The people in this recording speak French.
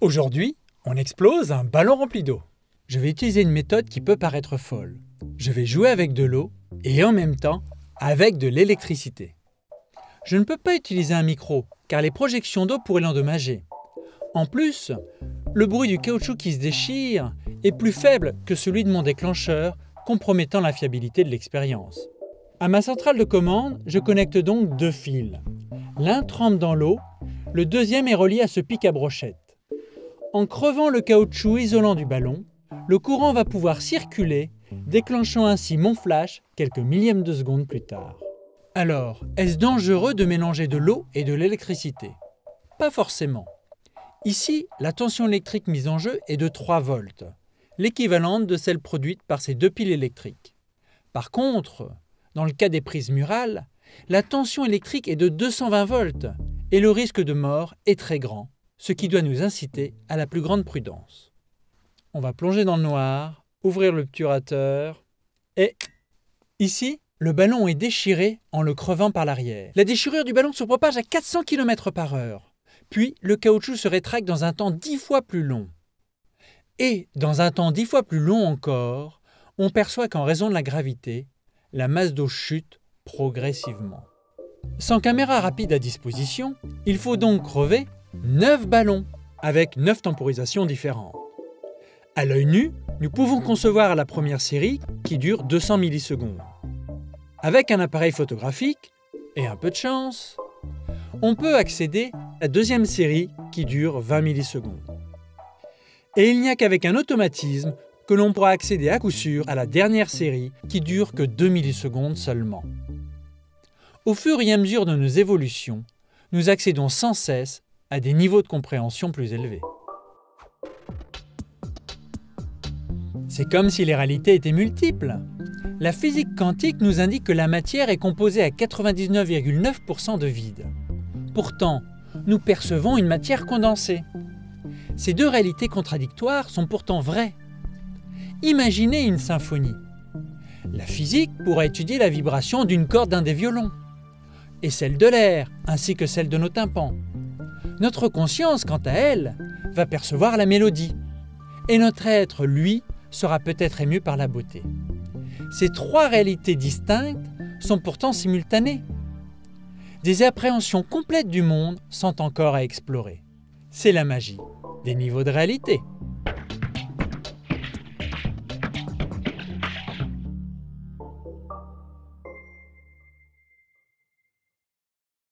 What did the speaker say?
Aujourd'hui, on explose un ballon rempli d'eau. Je vais utiliser une méthode qui peut paraître folle. Je vais jouer avec de l'eau et en même temps avec de l'électricité. Je ne peux pas utiliser un micro car les projections d'eau pourraient l'endommager. En plus, le bruit du caoutchouc qui se déchire est plus faible que celui de mon déclencheur, compromettant la fiabilité de l'expérience. À ma centrale de commande, je connecte donc deux fils. L'un trempe dans l'eau, le deuxième est relié à ce pic à brochette. En crevant le caoutchouc isolant du ballon, le courant va pouvoir circuler, déclenchant ainsi mon flash quelques millièmes de seconde plus tard. Alors, est-ce dangereux de mélanger de l'eau et de l'électricité? Pas forcément. Ici, la tension électrique mise en jeu est de 3 volts, l'équivalente de celle produite par ces deux piles électriques. Par contre, dans le cas des prises murales, la tension électrique est de 220 volts et le risque de mort est très grand, ce qui doit nous inciter à la plus grande prudence. On va plonger dans le noir, ouvrir l'obturateur et ici, le ballon est déchiré en le crevant par l'arrière. La déchirure du ballon se propage à 400 km/h. Puis, le caoutchouc se rétracte dans un temps 10 fois plus long. Et, dans un temps 10 fois plus long encore, on perçoit qu'en raison de la gravité, la masse d'eau chute progressivement. Sans caméra rapide à disposition, il faut donc crever 9 ballons, avec 9 temporisations différentes. À l'œil nu, nous pouvons concevoir la première série qui dure 200 millisecondes. Avec un appareil photographique, et un peu de chance, on peut accéder à la deuxième série qui dure 20 millisecondes. Et il n'y a qu'avec un automatisme que l'on pourra accéder à coup sûr à la dernière série qui dure que 2 millisecondes seulement. Au fur et à mesure de nos évolutions, nous accédons sans cesse à des niveaux de compréhension plus élevés. C'est comme si les réalités étaient multiples. La physique quantique nous indique que la matière est composée à 99,9% de vide. Pourtant, nous percevons une matière condensée. Ces deux réalités contradictoires sont pourtant vraies. Imaginez une symphonie. La physique pourra étudier la vibration d'une corde d'un des violons, et celle de l'air, ainsi que celle de nos tympans. Notre conscience, quant à elle, va percevoir la mélodie, et notre être, lui, sera peut-être ému par la beauté. Ces trois réalités distinctes sont pourtant simultanées. Des appréhensions complètes du monde sont encore à explorer. C'est la magie des niveaux de réalité.